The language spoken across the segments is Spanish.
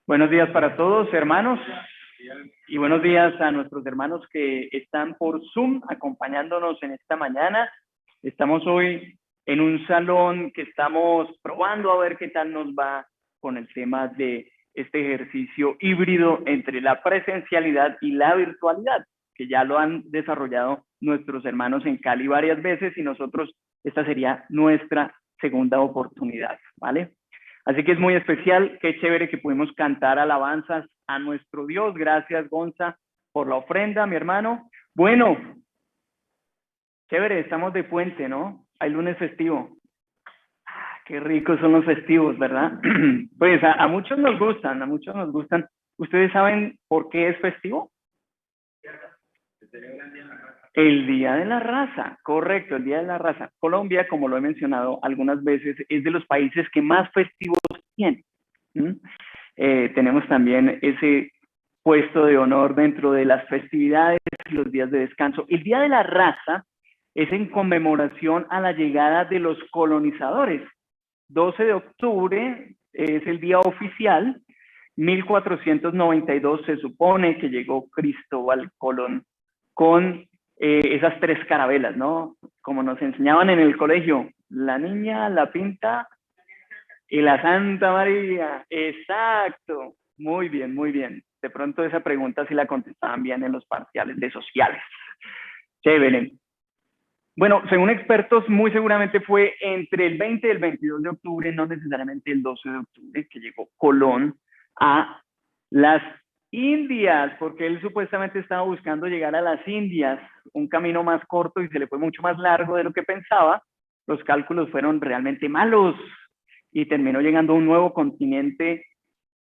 Buenos días para todos, hermanos, y buenos días a nuestros hermanos que están por Zoom acompañándonos en esta mañana. Estamos hoy en un salón que estamos probando a ver qué tal nos va con el tema de este ejercicio híbrido entre la presencialidad y la virtualidad, que ya lo han desarrollado nuestros hermanos en Cali varias veces y nosotros, esta sería nuestra segunda oportunidad, ¿vale? Así que es muy especial, qué chévere que pudimos cantar alabanzas a nuestro Dios. Gracias, Gonza, por la ofrenda, mi hermano. Bueno, chévere, estamos de puente, ¿no? Hay lunes festivo. Qué ricos son los festivos, ¿verdad? Pues a muchos nos gustan, a muchos nos gustan. ¿Ustedes saben por qué es festivo? El Día de la Raza, correcto, el Día de la Raza. Colombia, como lo he mencionado algunas veces, es de los países que más festivos tiene. Tenemos también ese puesto de honor dentro de las festividades y los días de descanso. El Día de la Raza es en conmemoración a la llegada de los colonizadores. 12 de octubre es el día oficial. 1492 se supone que llegó Cristóbal Colón con esas tres carabelas, ¿no? Como nos enseñaban en el colegio, la niña, la pinta y la Santa María. Exacto. Muy bien, muy bien. De pronto esa pregunta sí la contestaban bien en los parciales de sociales. Chévere. Bueno, según expertos, muy seguramente fue entre el 20 y el 22 de octubre, no necesariamente el 12 de octubre, que llegó Colón a las Indias, porque él supuestamente estaba buscando llegar a las Indias, un camino más corto y se le fue mucho más largo de lo que pensaba. Los cálculos fueron realmente malos y terminó llegando a un nuevo continente,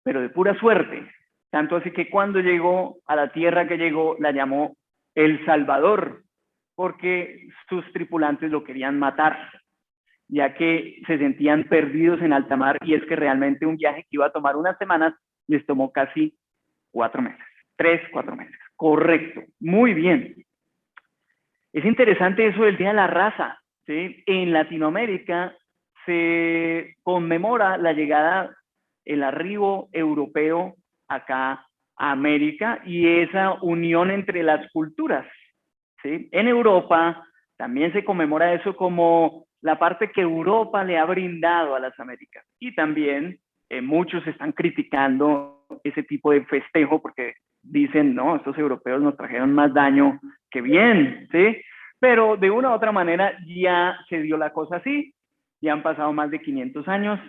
pero de pura suerte. Tanto así que cuando llegó a la tierra que llegó, la llamó El Salvador, porque sus tripulantes lo querían matar, ya que se sentían perdidos en alta mar, y es que realmente un viaje que iba a tomar unas semanas les tomó casi 4 meses, 3, 4 meses. Correcto, muy bien. Es interesante eso del Día de la Raza, ¿sí? En Latinoamérica se conmemora la llegada, el arribo europeo acá a América y esa unión entre las culturas, ¿sí? En Europa también se conmemora eso como la parte que Europa le ha brindado a las Américas. Y también muchos están criticando ese tipo de festejo porque dicen, no, estos europeos nos trajeron más daño que bien, ¿sí? Pero de una u otra manera ya se dio la cosa así, ya han pasado más de 500 años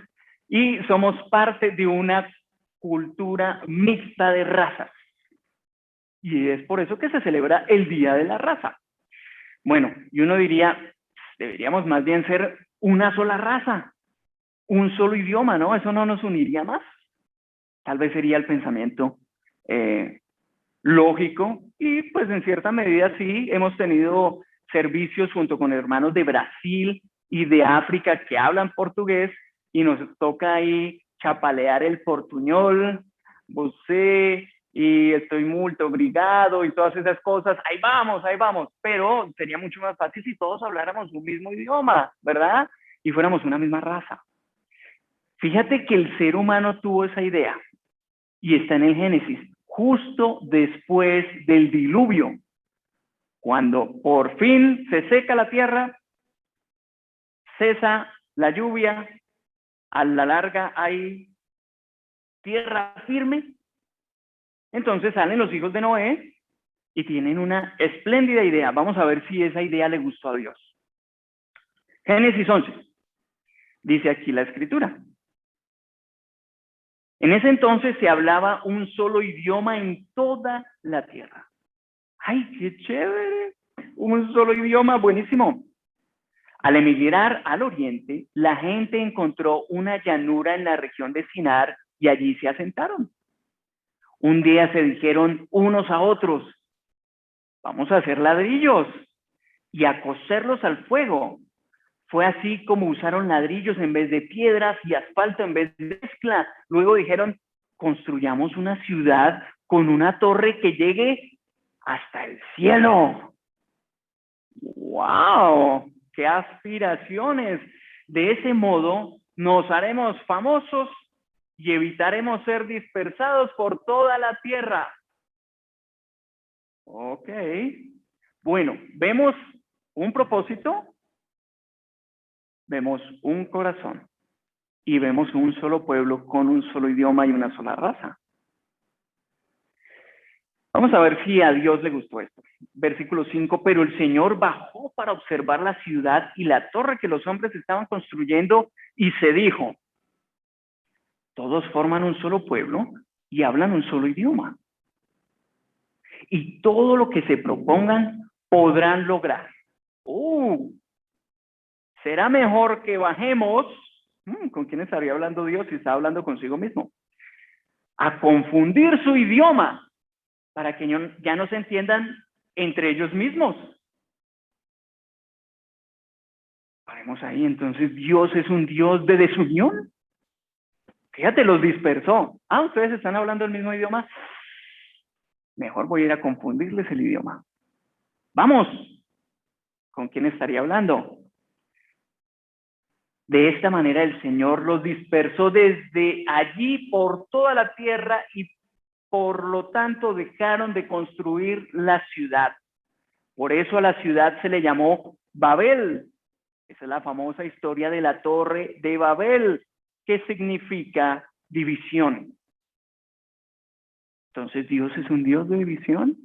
y somos parte de una cultura mixta de razas. Y es por eso que se celebra el Día de la Raza. Bueno, y uno diría, deberíamos más bien ser una sola raza, un solo idioma, ¿no? ¿Eso no nos uniría más? Tal vez sería el pensamiento lógico, y pues en cierta medida sí, hemos tenido servicios junto con hermanos de Brasil y de África que hablan portugués y nos toca ahí chapalear el portuñol, você, y estoy muy obrigado y todas esas cosas. Ahí vamos, pero sería mucho más fácil si todos habláramos un mismo idioma, ¿verdad? Y fuéramos una misma raza. Fíjate que el ser humano tuvo esa idea y está en el Génesis, justo después del diluvio, cuando por fin se seca la tierra, cesa la lluvia, a la larga hay tierra firme, entonces salen los hijos de Noé y tienen una espléndida idea. Vamos a ver si esa idea le gustó a Dios. Génesis 11, dice aquí la escritura. En ese entonces se hablaba un solo idioma en toda la tierra. ¡Ay, qué chévere! Un solo idioma, buenísimo. Al emigrar al oriente, la gente encontró una llanura en la región de Sinar y allí se asentaron. Un día se dijeron unos a otros, vamos a hacer ladrillos y a coserlos al fuego. Fue así como usaron ladrillos en vez de piedras y asfalto en vez de mezcla. Luego dijeron, construyamos una ciudad con una torre que llegue hasta el cielo. ¡Wow! ¡Qué aspiraciones! De ese modo nos haremos famosos y evitaremos ser dispersados por toda la tierra. Ok. Bueno, vemos un propósito, vemos un corazón y vemos un solo pueblo con un solo idioma y una sola raza. Vamos a ver si a Dios le gustó esto. Versículo 5, pero el Señor bajó para observar la ciudad y la torre que los hombres estaban construyendo y se dijo, todos forman un solo pueblo y hablan un solo idioma. Y todo lo que se propongan podrán lograr. Será mejor que bajemos. ¿Con quién estaría hablando Dios si está hablando consigo mismo? A confundir su idioma para que ya no se entiendan entre ellos mismos. Paremos ahí, entonces Dios es un Dios de desunión. Fíjate, los dispersó. ¿Ustedes están hablando el mismo idioma? Mejor voy a ir a confundirles el idioma. Vamos. ¿Con quién estaría hablando? De esta manera el Señor los dispersó desde allí por toda la tierra y por lo tanto dejaron de construir la ciudad. Por eso a la ciudad se le llamó Babel. Esa es la famosa historia de la Torre de Babel, que significa división. Entonces, ¿Dios es un Dios de división?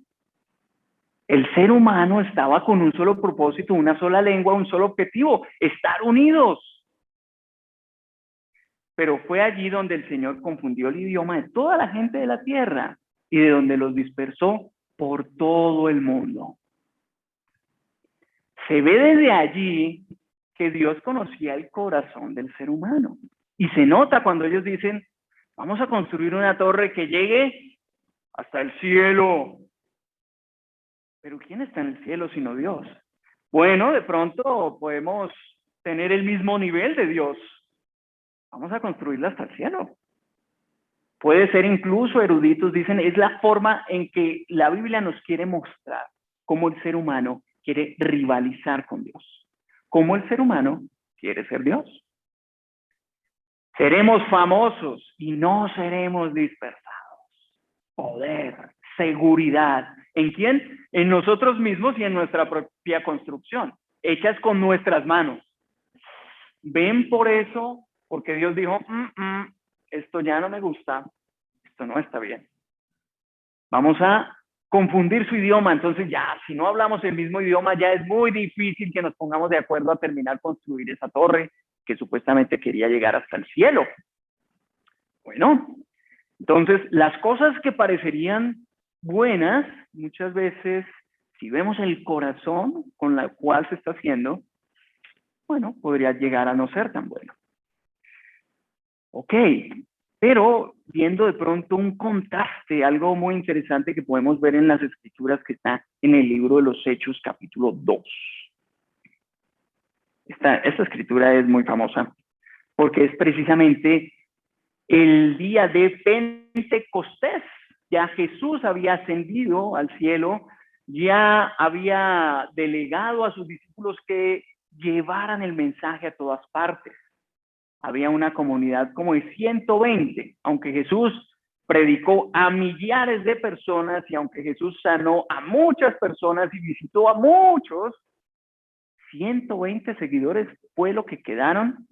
El ser humano estaba con un solo propósito, una sola lengua, un solo objetivo, estar unidos. Pero fue allí donde el Señor confundió el idioma de toda la gente de la tierra y de donde los dispersó por todo el mundo. Se ve desde allí que Dios conocía el corazón del ser humano. Y se nota cuando ellos dicen, vamos a construir una torre que llegue hasta el cielo. Pero ¿quién está en el cielo sino Dios? Bueno, de pronto podemos tener el mismo nivel de Dios. Vamos a construirla hasta el cielo. Puede ser incluso, eruditos dicen, es la forma en que la Biblia nos quiere mostrar cómo el ser humano quiere rivalizar con Dios. Cómo el ser humano quiere ser Dios. Seremos famosos y no seremos dispersados. Poder, seguridad. ¿En quién? En nosotros mismos y en nuestra propia construcción, hechas con nuestras manos. ¿Ven por eso? Porque Dios dijo, esto ya no me gusta, esto no está bien. Vamos a confundir su idioma, entonces ya, si no hablamos el mismo idioma, ya es muy difícil que nos pongamos de acuerdo a terminar construir esa torre que supuestamente quería llegar hasta el cielo. Bueno, entonces las cosas que parecerían buenas, muchas veces, si vemos el corazón con la cual se está haciendo, bueno, podría llegar a no ser tan bueno. Ok, pero viendo de pronto un contraste, algo muy interesante que podemos ver en las escrituras que está en el libro de los Hechos, capítulo 2. Esta escritura es muy famosa porque es precisamente el día de Pentecostés. Ya Jesús había ascendido al cielo, ya había delegado a sus discípulos que llevaran el mensaje a todas partes. Había una comunidad como de 120, aunque Jesús predicó a millares de personas y aunque Jesús sanó a muchas personas y visitó a muchos, 120 seguidores fue lo que quedaron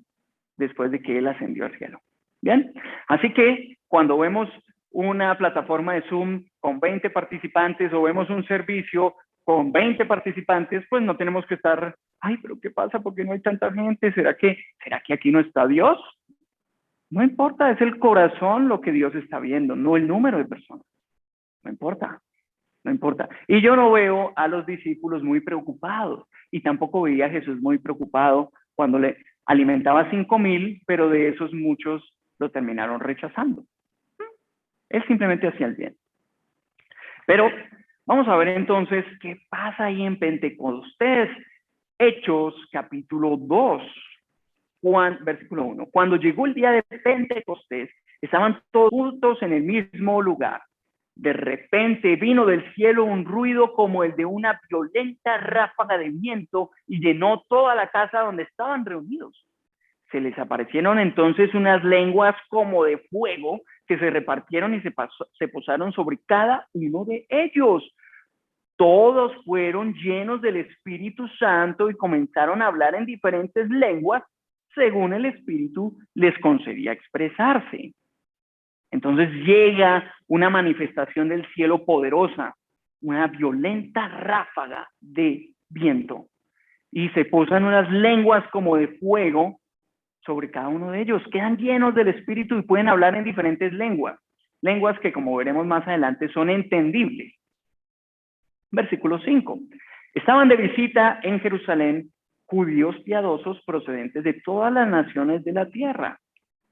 después de que él ascendió al cielo. Bien, así que cuando vemos una plataforma de Zoom con 20 participantes o vemos un servicio con 20 participantes, pues no tenemos que estar, ay, pero ¿qué pasa? ¿Por qué no hay tanta gente? ¿Será que aquí no está Dios? No importa, es el corazón lo que Dios está viendo, no el número de personas. No importa, no importa. Y yo no veo a los discípulos muy preocupados y tampoco veía a Jesús muy preocupado cuando le alimentaba 5,000, pero de esos muchos lo terminaron rechazando. Él simplemente hacía el bien. Pero vamos a ver entonces qué pasa ahí en Pentecostés. Hechos, capítulo 2, versículo 1. Cuando llegó el día de Pentecostés, estaban todos juntos en el mismo lugar. De repente vino del cielo un ruido como el de una violenta ráfaga de viento y llenó toda la casa donde estaban reunidos. Se les aparecieron entonces unas lenguas como de fuego que se repartieron y se posaron sobre cada uno de ellos. Todos fueron llenos del Espíritu Santo y comenzaron a hablar en diferentes lenguas según el Espíritu les concedía expresarse. Entonces llega una manifestación del cielo poderosa, una violenta ráfaga de viento, y se posan unas lenguas como de fuego sobre cada uno de ellos. Quedan llenos del Espíritu y pueden hablar en diferentes lenguas, lenguas que, como veremos más adelante, son entendibles. Versículo 5. Estaban de visita en Jerusalén judíos piadosos procedentes de todas las naciones de la tierra.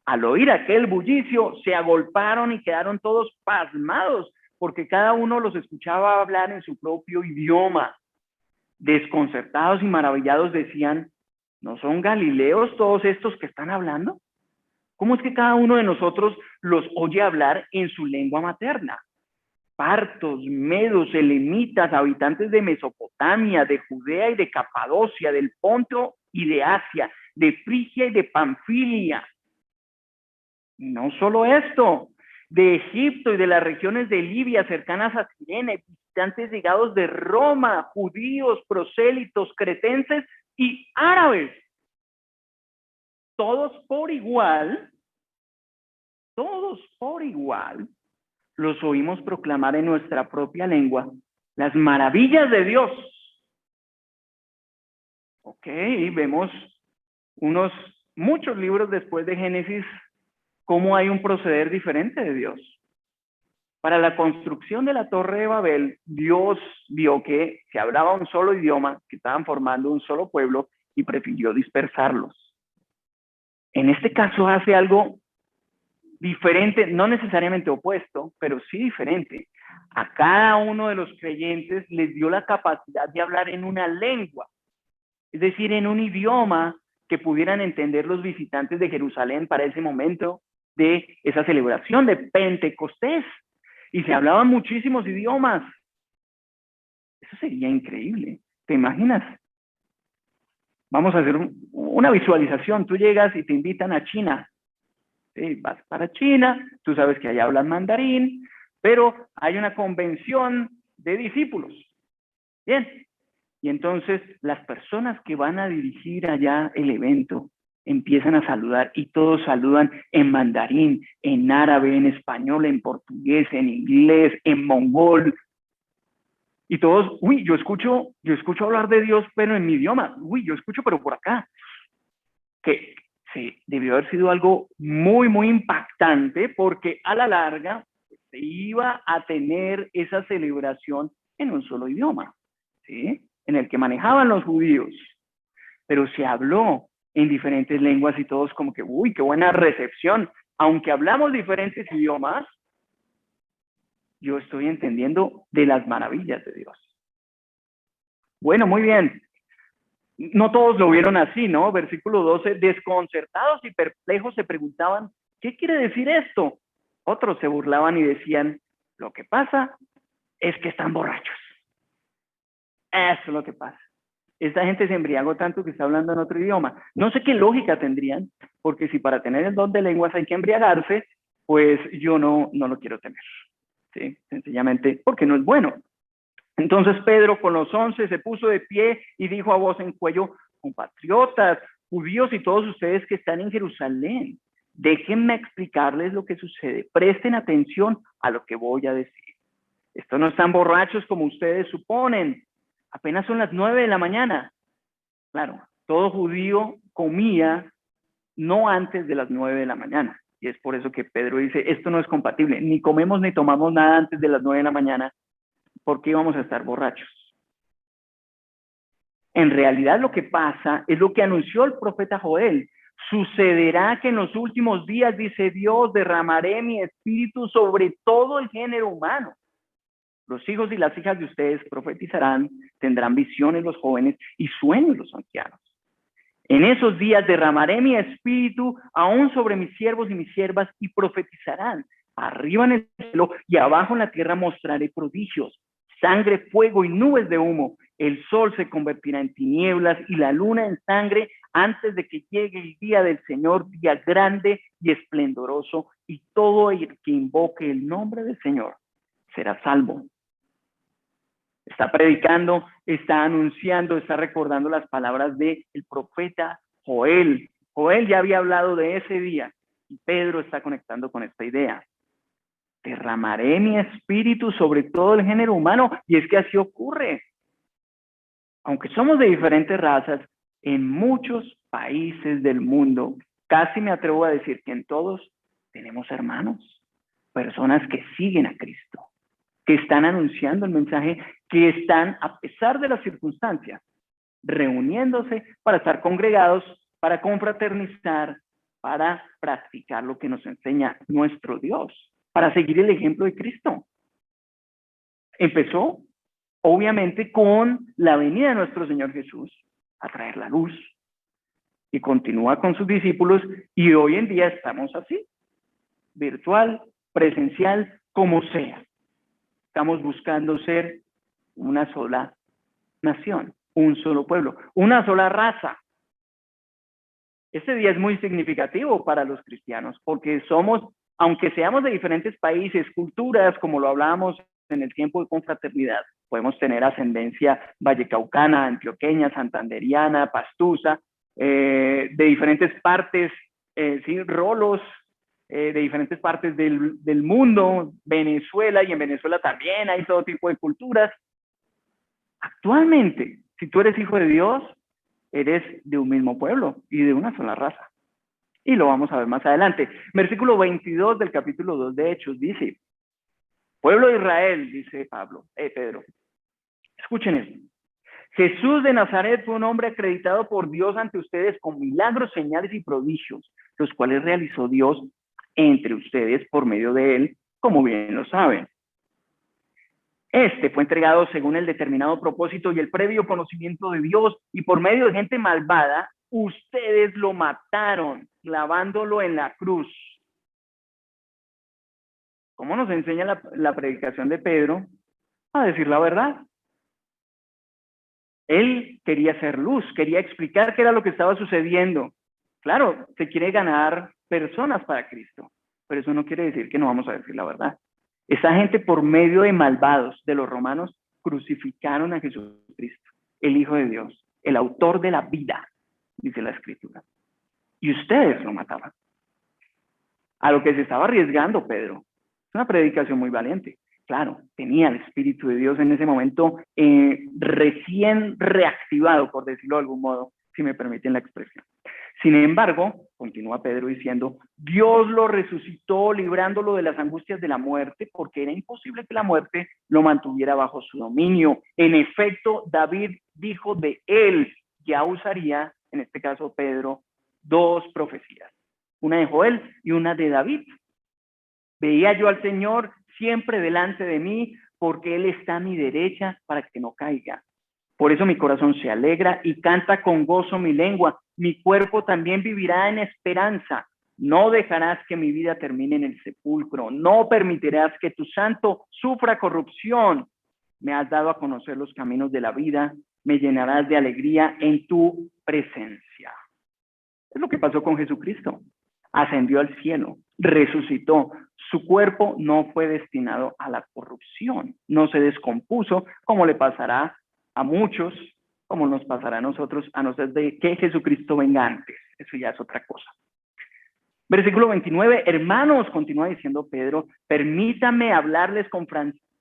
Al oír aquel bullicio, se agolparon y quedaron todos pasmados, porque cada uno los escuchaba hablar en su propio idioma. Desconcertados y maravillados decían: ¿no son galileos todos estos que están hablando? ¿Cómo es que cada uno de nosotros los oye hablar en su lengua materna? Partos, medos, elamitas, habitantes de Mesopotamia, de Judea y de Capadocia, del Ponto y de Asia, de Frigia y de Panfilia. No solo esto, de Egipto y de las regiones de Libia cercanas a Cirene, visitantes llegados de Roma, judíos, prosélitos, cretenses y árabes. Todos por igual, los oímos proclamar en nuestra propia lengua las maravillas de Dios. Ok, vemos muchos libros después de Génesis, cómo hay un proceder diferente de Dios. Para la construcción de la Torre de Babel, Dios vio que se hablaba un solo idioma, que estaban formando un solo pueblo, y prefirió dispersarlos. En este caso hace algo diferente, no necesariamente opuesto, pero sí diferente. A cada uno de los creyentes les dio la capacidad de hablar en una lengua, es decir, en un idioma que pudieran entender los visitantes de Jerusalén para ese momento de esa celebración de Pentecostés. Y se hablaban muchísimos idiomas. Eso sería increíble. ¿Te imaginas? Vamos a hacer una visualización. Tú llegas y te invitan a China. ¿Sí? Vas para China, tú sabes que allá hablan mandarín, pero hay una convención de discípulos. Bien. Y entonces las personas que van a dirigir allá el evento empiezan a saludar y todos saludan en mandarín, en árabe, en español, en portugués, en inglés, en mongol. Y todos, uy, yo escucho hablar de Dios, pero en mi idioma. Uy, yo escucho, pero por acá. Que sí, debió haber sido algo muy, muy impactante, porque a la larga se iba a tener esa celebración en un solo idioma, ¿sí? En el que manejaban los judíos. Pero se habló en diferentes lenguas y todos como que, uy, qué buena recepción. Aunque hablamos diferentes idiomas, yo estoy entendiendo de las maravillas de Dios. Bueno, muy bien. No todos lo vieron así, ¿no? Versículo 12, desconcertados y perplejos se preguntaban, ¿qué quiere decir esto? Otros se burlaban y decían, lo que pasa es que están borrachos. Eso es lo que pasa. Esta gente se embriagó tanto que está hablando en otro idioma. No sé qué lógica tendrían, porque si para tener el don de lenguas hay que embriagarse, pues yo no lo quiero tener. ¿Sí? Sencillamente porque no es bueno. Entonces Pedro con los 11 se puso de pie y dijo a voz en cuello, compatriotas, judíos y todos ustedes que están en Jerusalén, déjenme explicarles lo que sucede. Presten atención a lo que voy a decir. Estos no están borrachos como ustedes suponen. Apenas son las 9 de la mañana. Claro, todo judío comía no antes de las 9 de la mañana. Y es por eso que Pedro dice, esto no es compatible. Ni comemos ni tomamos nada antes de las 9 de la mañana. ¿Por qué íbamos a estar borrachos? En realidad lo que pasa es lo que anunció el profeta Joel. Sucederá que en los últimos días, dice Dios, derramaré mi espíritu sobre todo el género humano. Los hijos y las hijas de ustedes profetizarán, tendrán visiones los jóvenes y sueños los ancianos. En esos días derramaré mi espíritu aún sobre mis siervos y mis siervas y profetizarán. Arriba en el cielo y abajo en la tierra mostraré prodigios, sangre, fuego y nubes de humo. El sol se convertirá en tinieblas y la luna en sangre antes de que llegue el día del Señor, día grande y esplendoroso, y todo el que invoque el nombre del Señor será salvo. Está predicando, está anunciando, está recordando las palabras del profeta Joel. Joel ya había hablado de ese día y Pedro está conectando con esta idea. Derramaré mi espíritu sobre todo el género humano, y es que así ocurre. Aunque somos de diferentes razas, en muchos países del mundo, casi me atrevo a decir que en todos tenemos hermanos, personas que siguen a Cristo, que están anunciando el mensaje, que están, a pesar de las circunstancias, reuniéndose para estar congregados, para confraternizar, para practicar lo que nos enseña nuestro Dios, para seguir el ejemplo de Cristo. Empezó, obviamente, con la venida de nuestro Señor Jesús a traer la luz, y continúa con sus discípulos, y hoy en día estamos así, virtual, presencial, como sea. Estamos buscando ser una sola nación, un solo pueblo, una sola raza. Este día es muy significativo para los cristianos porque somos, aunque seamos de diferentes países, culturas, como lo hablábamos en el tiempo de confraternidad, podemos tener ascendencia vallecaucana, antioqueña, santanderiana, pastusa, de diferentes partes, ¿sí? Rolos, de diferentes partes del mundo, Venezuela, y en Venezuela también hay todo tipo de culturas. Actualmente, si tú eres hijo de Dios, eres de un mismo pueblo y de una sola raza. Y lo vamos a ver más adelante. Versículo 22 del capítulo 2 de Hechos dice: pueblo de Israel, dice Pedro, escuchen esto. Jesús de Nazaret fue un hombre acreditado por Dios ante ustedes con milagros, señales y prodigios, los cuales realizó Dios entre ustedes por medio de él, como bien lo saben. Este fue entregado según el determinado propósito y el previo conocimiento de Dios, y por medio de gente malvada, ustedes lo mataron, clavándolo en la cruz. ¿Cómo nos enseña la predicación de Pedro? A decir la verdad. Él quería ser luz, quería explicar qué era lo que estaba sucediendo. Claro, se quiere ganar personas para Cristo, pero eso no quiere decir que no vamos a decir la verdad. Esa gente, por medio de malvados de los romanos, crucificaron a Jesucristo, el Hijo de Dios, el autor de la vida, dice la Escritura. Y ustedes lo mataban. A lo que se estaba arriesgando Pedro. Es una predicación muy valiente. Claro, tenía el Espíritu de Dios en ese momento recién reactivado, por decirlo de algún modo, si me permiten la expresión. Sin embargo, continúa Pedro diciendo, Dios lo resucitó librándolo de las angustias de la muerte, porque era imposible que la muerte lo mantuviera bajo su dominio. En efecto, David dijo de él, ya usaría, en este caso Pedro, dos profecías, una de Joel y una de David. Veía yo al Señor siempre delante de mí, porque Él está a mi derecha para que no caiga. Por eso mi corazón se alegra y canta con gozo mi lengua. Mi cuerpo también vivirá en esperanza. No dejarás que mi vida termine en el sepulcro. No permitirás que tu santo sufra corrupción. Me has dado a conocer los caminos de la vida. Me llenarás de alegría en tu presencia. Es lo que pasó con Jesucristo. Ascendió al cielo, resucitó. Su cuerpo no fue destinado a la corrupción, no se descompuso como le pasará a muchos, como nos pasará a nosotros, a no ser de que Jesucristo venga antes. Eso ya es otra cosa. Versículo 29, hermanos, continúa diciendo Pedro, permítame hablarles con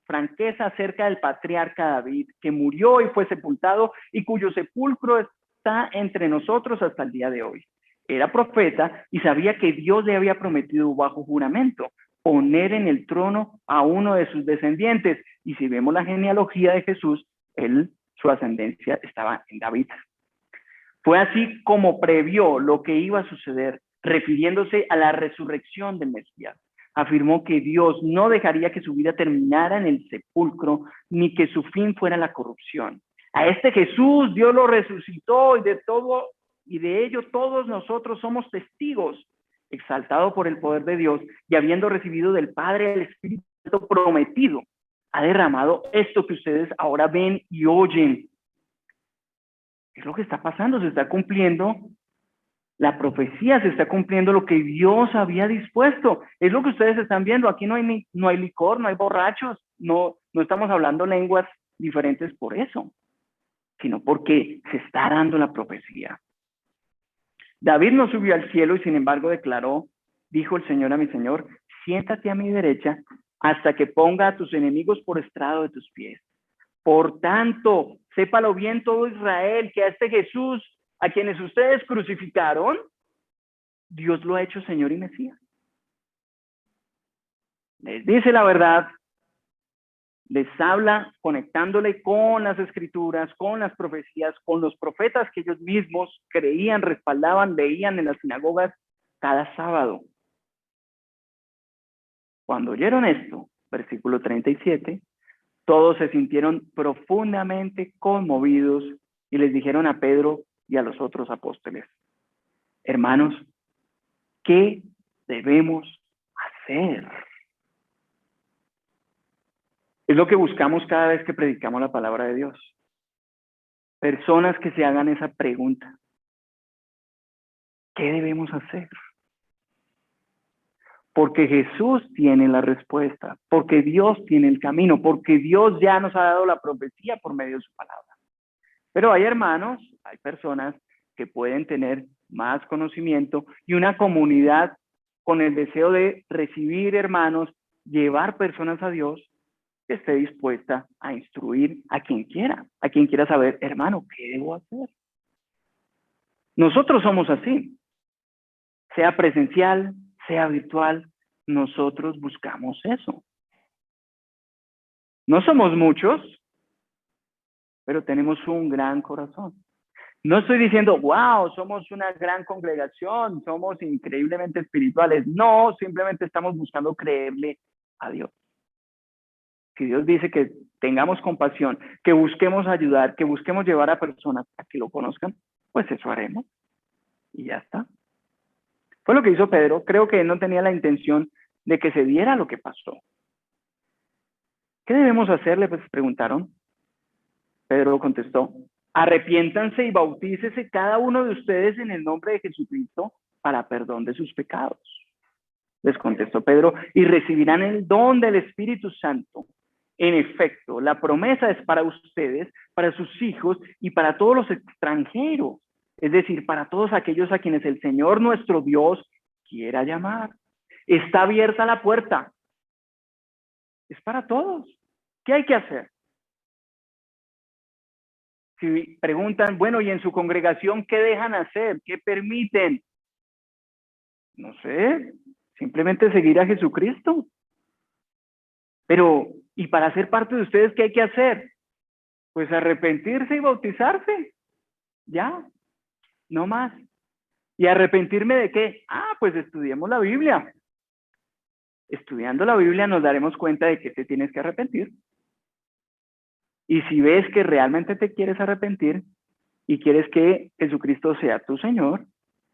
franqueza acerca del patriarca David, que murió y fue sepultado y cuyo sepulcro está entre nosotros hasta el día de hoy. Era profeta y sabía que Dios le había prometido bajo juramento poner en el trono a uno de sus descendientes. Y si vemos la genealogía de Jesús, su ascendencia estaba en David. Fue así como previó lo que iba a suceder, refiriéndose a la resurrección del Mesías. Afirmó que Dios no dejaría que su vida terminara en el sepulcro, ni que su fin fuera la corrupción. A este Jesús Dios lo resucitó y de ello todos nosotros somos testigos. Exaltado por el poder de Dios y habiendo recibido del Padre el Espíritu prometido, ha derramado esto que ustedes ahora ven y oyen. Es lo que está pasando, se está cumpliendo La profecía se está cumpliendo lo que Dios había dispuesto. Es lo que ustedes están viendo. Aquí no hay licor, no hay borrachos, no estamos hablando lenguas diferentes por eso, sino porque se está dando la profecía. David no subió al cielo y sin embargo declaró, dijo el Señor a mi Señor, siéntate a mi derecha hasta que ponga a tus enemigos por estrado de tus pies. Por tanto, sépalo bien todo Israel, que a este Jesús, a quienes ustedes crucificaron, Dios lo ha hecho Señor y Mesías. Les dice la verdad, les habla conectándole con las escrituras, con las profecías, con los profetas que ellos mismos creían, respaldaban, leían en las sinagogas cada sábado. Cuando oyeron esto, versículo 37, todos se sintieron profundamente conmovidos y les dijeron a Pedro y a los otros apóstoles, hermanos, ¿qué debemos hacer? Es lo que buscamos cada vez que predicamos la palabra de Dios. Personas que se hagan esa pregunta. ¿Qué debemos hacer? Porque Jesús tiene la respuesta, porque Dios tiene el camino, porque Dios ya nos ha dado la profecía por medio de su palabra. Pero hay hermanos, hay personas que pueden tener más conocimiento y una comunidad con el deseo de recibir hermanos, llevar personas a Dios, que esté dispuesta a instruir a quien quiera saber, hermano, ¿qué debo hacer? Nosotros somos así, sea presencial, sea virtual, nosotros buscamos eso. No somos muchos, pero tenemos un gran corazón. No estoy diciendo, wow, somos una gran congregación, somos increíblemente espirituales. No, simplemente estamos buscando creerle a Dios. Si Dios dice que tengamos compasión, que busquemos ayudar, que busquemos llevar a personas a que lo conozcan, pues eso haremos. Y ya está. Fue lo que hizo Pedro. Creo que él no tenía la intención de que se diera lo que pasó. ¿Qué debemos hacer? Le preguntaron. Pedro contestó, arrepiéntanse y bautícese cada uno de ustedes en el nombre de Jesucristo para perdón de sus pecados. Les contestó Pedro, y recibirán el don del Espíritu Santo. En efecto, la promesa es para ustedes, para sus hijos y para todos los extranjeros, es decir, para todos aquellos a quienes el Señor nuestro Dios quiera llamar. Está abierta la puerta. Es para todos. ¿Qué hay que hacer? Si preguntan, bueno, ¿y en su congregación qué dejan hacer? ¿Qué permiten? No sé, simplemente seguir a Jesucristo. Pero, ¿y para ser parte de ustedes qué hay que hacer? Pues arrepentirse y bautizarse. Ya, no más. ¿Y arrepentirme de qué? Ah, pues estudiemos la Biblia. Estudiando la Biblia nos daremos cuenta de que te tienes que arrepentir. Y si ves que realmente te quieres arrepentir y quieres que Jesucristo sea tu Señor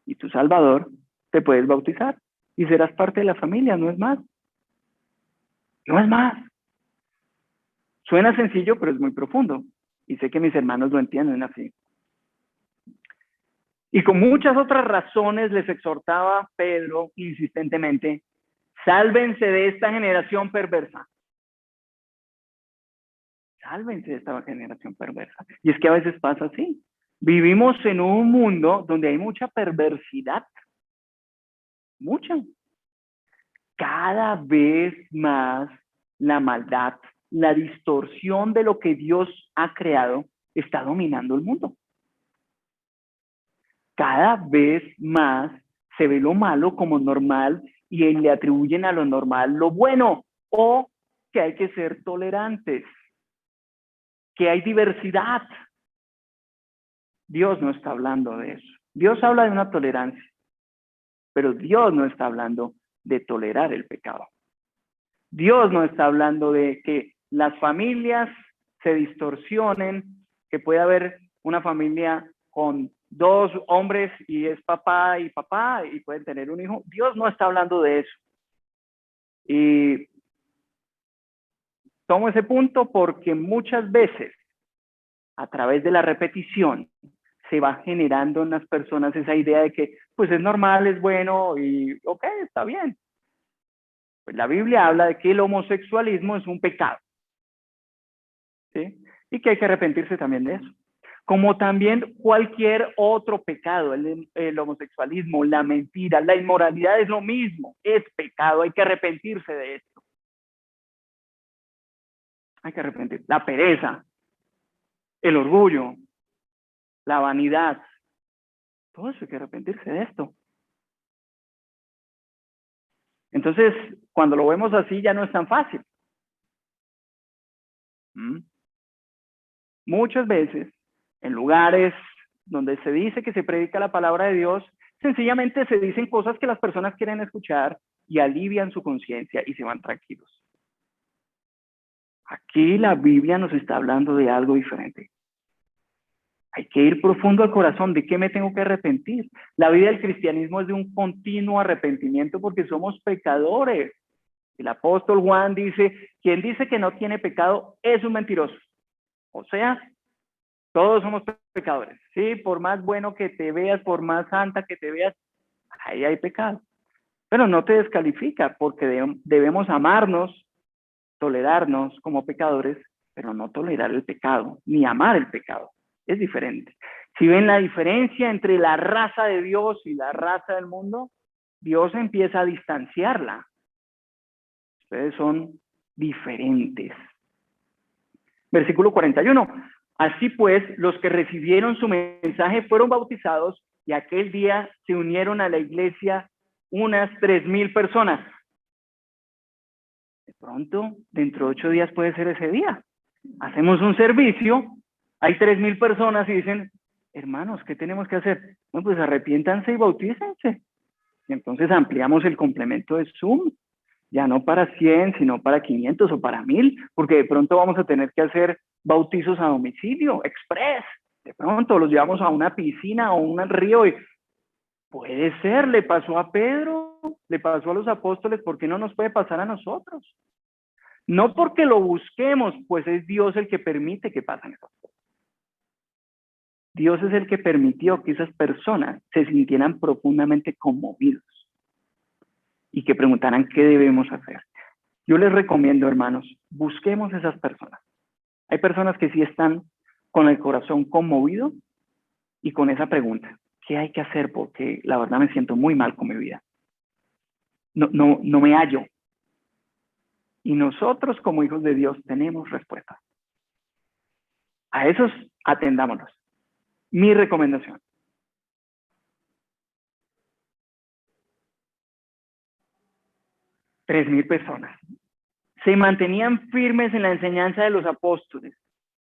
y tu Salvador, te puedes bautizar y serás parte de la familia, no es más. No es más. Suena sencillo, pero es muy profundo. Y sé que mis hermanos lo entienden así. Y con muchas otras razones les exhortaba Pedro insistentemente, sálvense de esta generación perversa. Sálvense de esta generación perversa. Y es que a veces pasa así. Vivimos en un mundo donde hay mucha perversidad. Mucha. Cada vez más la maldad, la distorsión de lo que Dios ha creado está dominando el mundo. Cada vez más se ve lo malo como normal y le atribuyen a lo normal lo bueno, o que hay que ser tolerantes, que hay diversidad. Dios no está hablando de eso. Dios habla de una tolerancia, pero Dios no está hablando de tolerar el pecado. Dios no está hablando de que las familias se distorsionen, que puede haber una familia con dos hombres y es papá y pueden tener un hijo. Dios no está hablando de eso. Y tomo ese punto porque muchas veces a través de la repetición se va generando en las personas esa idea de que pues es normal, es bueno y ok, está bien. Pues la Biblia habla de que el homosexualismo es un pecado, ¿sí? Y que hay que arrepentirse también de eso. Como también cualquier otro pecado, el homosexualismo, la mentira, la inmoralidad es lo mismo, es pecado, hay que arrepentirse de esto. Hay que arrepentirse. La pereza, el orgullo, la vanidad, todo eso hay que arrepentirse de esto. Entonces, cuando lo vemos así ya no es tan fácil. ¿Mm? Muchas veces, en lugares donde se dice que se predica la palabra de Dios, sencillamente se dicen cosas que las personas quieren escuchar y alivian su conciencia y se van tranquilos. Aquí la Biblia nos está hablando de algo diferente. Hay que ir profundo al corazón. ¿De qué me tengo que arrepentir? La vida del cristianismo es de un continuo arrepentimiento porque somos pecadores. El apóstol Juan dice, quien dice que no tiene pecado es un mentiroso. O sea, todos somos pecadores, ¿sí? Por más bueno que te veas, por más santa que te veas, ahí hay pecado. Pero no te descalifica porque debemos amarnos, tolerarnos como pecadores, pero no tolerar el pecado, ni amar el pecado. Es diferente. Si ven la diferencia entre la raza de Dios y la raza del mundo, Dios empieza a distanciarla. Ustedes son diferentes. Versículo 41. Así pues, los que recibieron su mensaje fueron bautizados y aquel día se unieron a la iglesia unas 3,000 personas. De pronto, dentro de 8 días puede ser ese día. Hacemos un servicio, hay 3,000 personas y dicen, hermanos, ¿qué tenemos que hacer? No, pues arrepiéntanse y bautícense. Y entonces ampliamos el complemento de Zoom, ya no para 100, sino para 500 o para 1,000, porque de pronto vamos a tener que hacer bautizos a domicilio, express. De pronto los llevamos a una piscina o un río y puede ser, le pasó a Pedro, le pasó a los apóstoles, ¿por qué no nos puede pasar a nosotros? No porque lo busquemos, pues es Dios el que permite que pasen esas cosas. Dios es el que permitió que esas personas se sintieran profundamente conmovidos y que preguntaran qué debemos hacer. Yo les recomiendo, hermanos, busquemos esas personas. Hay personas que sí están con el corazón conmovido y con esa pregunta, ¿qué hay que hacer? Porque la verdad me siento muy mal con mi vida. No me hallo. Y nosotros como hijos de Dios tenemos respuestas. A esos atendámonos. Mi recomendación. Tres mil personas. Se mantenían firmes en la enseñanza de los apóstoles,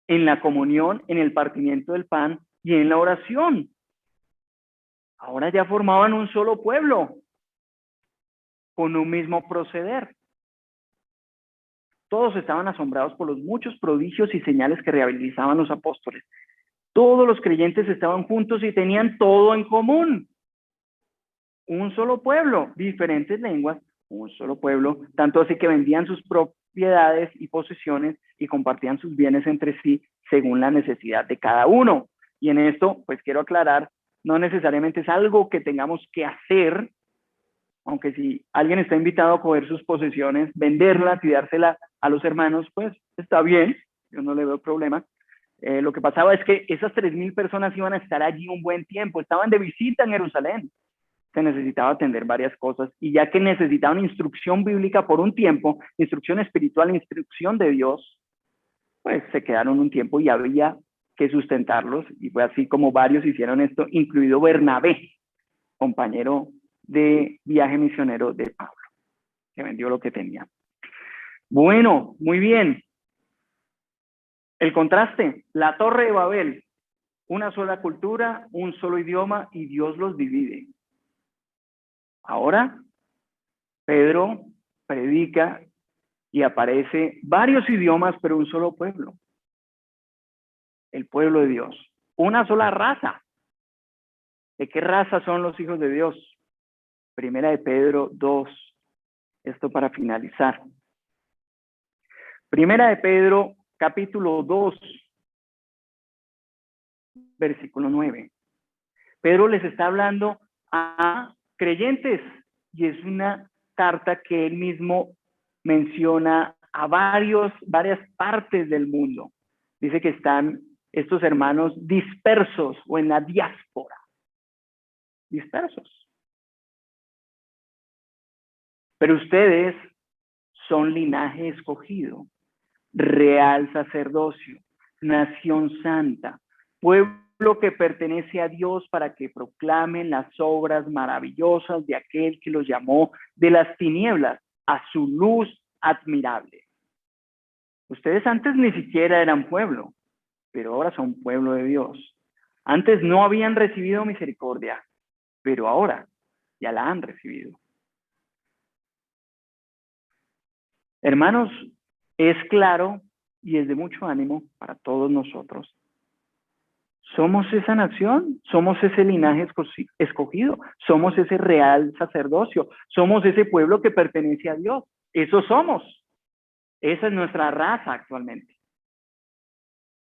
en la comunión, en el partimiento del pan y en la oración. Ahora ya formaban un solo pueblo, con un mismo proceder. Todos estaban asombrados por los muchos prodigios y señales que realizaban los apóstoles. Todos los creyentes estaban juntos y tenían todo en común. Un solo pueblo, diferentes lenguas, un solo pueblo, tanto así que vendían sus propiedades y posesiones y compartían sus bienes entre sí según la necesidad de cada uno. Y en esto, pues quiero aclarar, no necesariamente es algo que tengamos que hacer, aunque si alguien está invitado a coger sus posesiones, venderlas y dárselas a los hermanos, pues está bien, yo no le veo problema. Lo que pasaba es que esas 3,000 personas iban a estar allí un buen tiempo, estaban de visita en Jerusalén. Se necesitaba atender varias cosas y ya que necesitaban instrucción bíblica por un tiempo, instrucción espiritual, instrucción de Dios, pues se quedaron un tiempo y había que sustentarlos y fue así como varios hicieron esto, incluido Bernabé, compañero de viaje misionero de Pablo, que vendió lo que tenía. Bueno, muy bien. El contraste, la Torre de Babel, una sola cultura, un solo idioma y Dios los divide. Ahora, Pedro predica y aparece varios idiomas, pero un solo pueblo. El pueblo de Dios. Una sola raza. ¿De qué raza son los hijos de Dios? Primera de Pedro 2. Esto para finalizar. Primera de Pedro, capítulo 2, versículo 9. Pedro les está hablando a creyentes, y es una carta que él mismo menciona a varias partes del mundo. Dice que están estos hermanos dispersos o en la diáspora. Dispersos. Pero ustedes son linaje escogido, real sacerdocio, nación santa, pueblo que pertenece a Dios para que proclamen las obras maravillosas de aquel que los llamó de las tinieblas a su luz admirable. Ustedes antes ni siquiera eran pueblo, pero ahora son pueblo de Dios. Antes no habían recibido misericordia, pero ahora ya la han recibido. Hermanos, es claro y es de mucho ánimo para todos nosotros. Somos esa nación, somos ese linaje escogido, somos ese real sacerdocio, somos ese pueblo que pertenece a Dios. Eso somos. Esa es nuestra raza actualmente.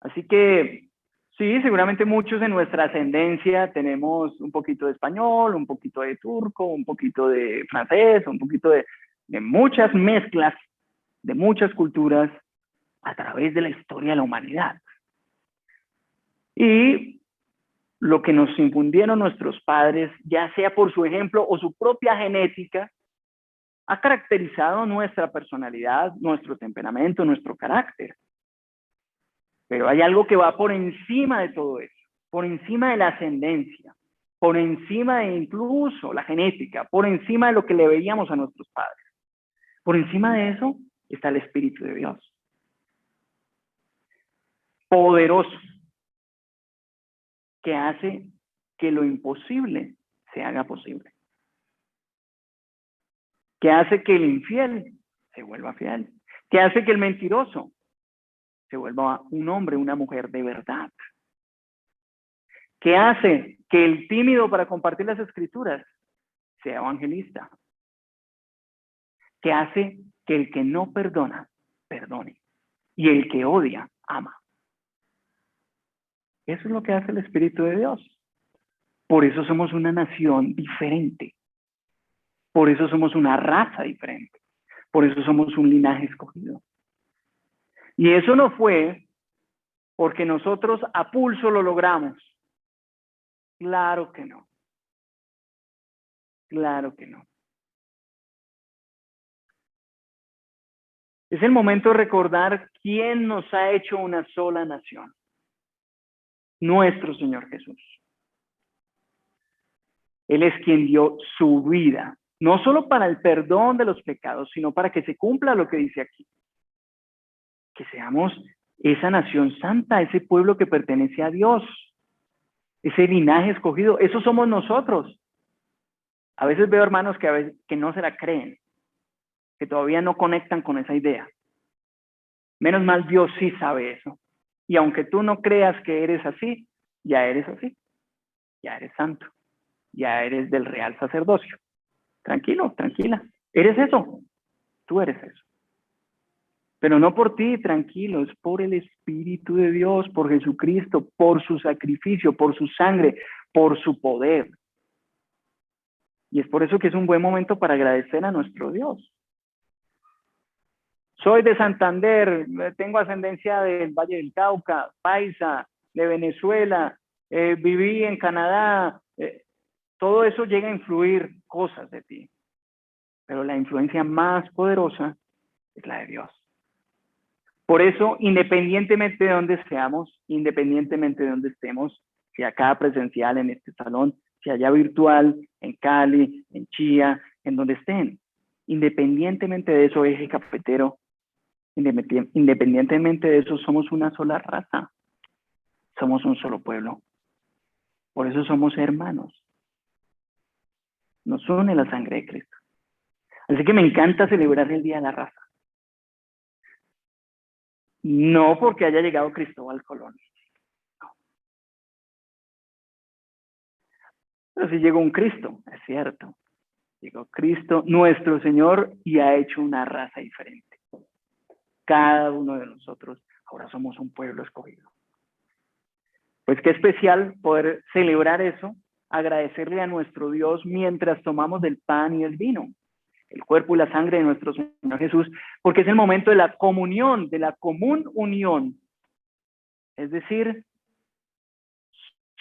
Así que sí, seguramente muchos en nuestra ascendencia tenemos un poquito de español, un poquito de turco, un poquito de francés, un poquito de muchas mezclas, de muchas culturas a través de la historia de la humanidad. Y lo que nos infundieron nuestros padres, ya sea por su ejemplo o su propia genética, ha caracterizado nuestra personalidad, nuestro temperamento, nuestro carácter. Pero hay algo que va por encima de todo eso, por encima de la ascendencia, por encima de incluso la genética, por encima de lo que le veíamos a nuestros padres. Por encima de eso está el Espíritu de Dios. Poderoso, que hace que lo imposible se haga posible. Que hace que el infiel se vuelva fiel. Que hace que el mentiroso se vuelva un hombre, una mujer de verdad. Que hace que el tímido para compartir las escrituras sea evangelista. Que hace que el que no perdona, perdone. Y el que odia, ama. Eso es lo que hace el Espíritu de Dios. Por eso somos una nación diferente. Por eso somos una raza diferente. Por eso somos un linaje escogido. Y eso no fue porque nosotros a pulso lo logramos. Claro que no. Claro que no. Es el momento de recordar quién nos ha hecho una sola nación. Nuestro Señor Jesús. Él es quien dio su vida, no solo para el perdón de los pecados, sino para que se cumpla lo que dice aquí. Que seamos esa nación santa, ese pueblo que pertenece a Dios, ese linaje escogido. Eso somos nosotros. A veces veo hermanos que no se la creen, que todavía no conectan con esa idea. Menos mal Dios sí sabe eso. Y aunque tú no creas que eres así, ya eres así. Ya eres santo. Ya eres del real sacerdocio. Tranquilo, tranquila. Eres eso. Tú eres eso. Pero no por ti, tranquilo, es por el Espíritu de Dios, por Jesucristo, por su sacrificio, por su sangre, por su poder. Y es por eso que es un buen momento para agradecer a nuestro Dios. Soy de Santander, tengo ascendencia del Valle del Cauca, paisa, de Venezuela, viví en Canadá. Todo eso llega a influir cosas de ti. Pero la influencia más poderosa es la de Dios. Por eso, independientemente de dónde seamos, independientemente de dónde estemos, si acá presencial en este salón, si allá virtual, en Cali, en Chía, en donde estén, independientemente de eso, eje cafetero, independientemente de eso, somos una sola raza, somos un solo pueblo. Por eso somos hermanos. Nos une la sangre de Cristo. Así que me encanta celebrar el Día de la Raza. No porque haya llegado Cristóbal Colón. No. Pero sí llegó un Cristo, es cierto. Llegó Cristo, nuestro Señor, y ha hecho una raza diferente. Cada uno de nosotros ahora somos un pueblo escogido. Pues qué especial poder celebrar eso agradecerle a nuestro Dios mientras tomamos del pan y el vino, el cuerpo y la sangre de nuestro Señor Jesús, porque es el momento de la comunión, de la común unión. Es decir,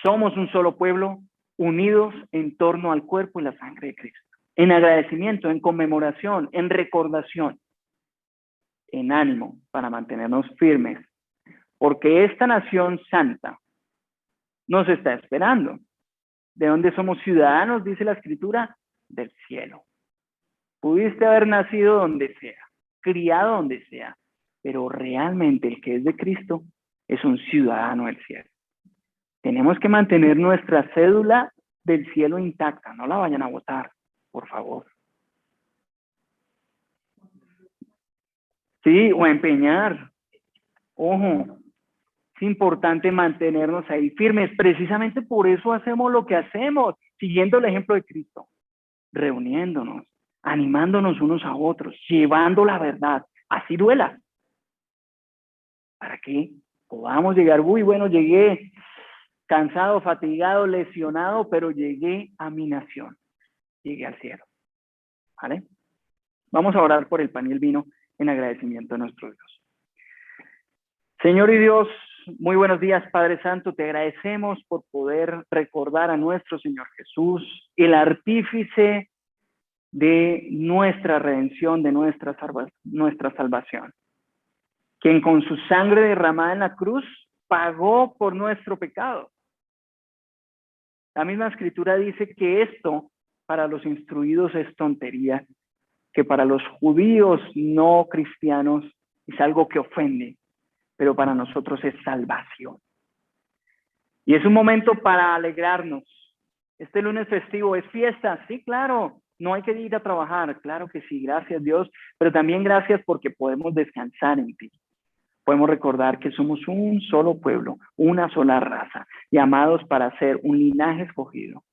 somos un solo pueblo unidos en torno al cuerpo y la sangre de Cristo, en agradecimiento, en conmemoración, en recordación, en ánimo para mantenernos firmes, porque esta nación santa nos está esperando. ¿De dónde somos ciudadanos? Dice la Escritura, del cielo. Pudiste haber nacido donde sea, criado donde sea, pero realmente el que es de Cristo es un ciudadano del cielo. Tenemos que mantener nuestra cédula del cielo intacta, no la vayan a botar, por favor. Sí, o empeñar. Ojo, es importante mantenernos ahí firmes. Precisamente por eso hacemos lo que hacemos, siguiendo el ejemplo de Cristo, reuniéndonos, animándonos unos a otros, llevando la verdad, así duela, para que podamos llegar. Uy, bueno, llegué cansado, fatigado, lesionado, pero llegué a mi nación, llegué al cielo. ¿Vale? Vamos a orar por el pan y el vino en agradecimiento a nuestro Dios. Señor y Dios, muy buenos días, Padre Santo. Te agradecemos por poder recordar a nuestro Señor Jesús, el artífice de nuestra redención, de nuestra salvación, quien con su sangre derramada en la cruz pagó por nuestro pecado. La misma Escritura dice que esto para los instruidos es tontería, que para los judíos no cristianos es algo que ofende, pero para nosotros es salvación. Y es un momento para alegrarnos. Este lunes festivo es fiesta, sí, claro, no hay que ir a trabajar, claro que sí, gracias Dios, pero también gracias porque podemos descansar en ti. Podemos recordar que somos un solo pueblo, una sola raza, llamados para ser un linaje escogido,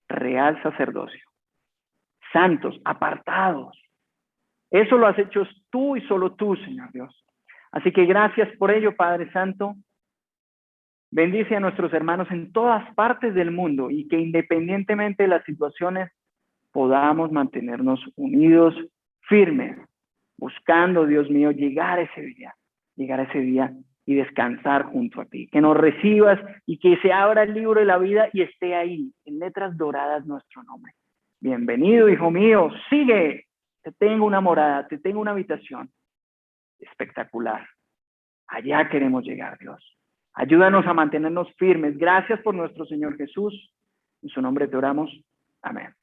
real sacerdocio, santos, apartados. Eso lo has hecho tú y solo tú, Señor Dios. Así que gracias por ello, Padre Santo. Bendice a nuestros hermanos en todas partes del mundo y que independientemente de las situaciones podamos mantenernos unidos, firmes, buscando, Dios mío, llegar a ese día y descansar junto a ti. Que nos recibas y que se abra el libro de la vida y esté ahí, en letras doradas, nuestro nombre. Bienvenido, hijo mío, sigue. Te tengo una morada, te tengo una habitación espectacular. Allá queremos llegar, Dios. Ayúdanos a mantenernos firmes. Gracias por nuestro Señor Jesús. En su nombre te oramos. Amén.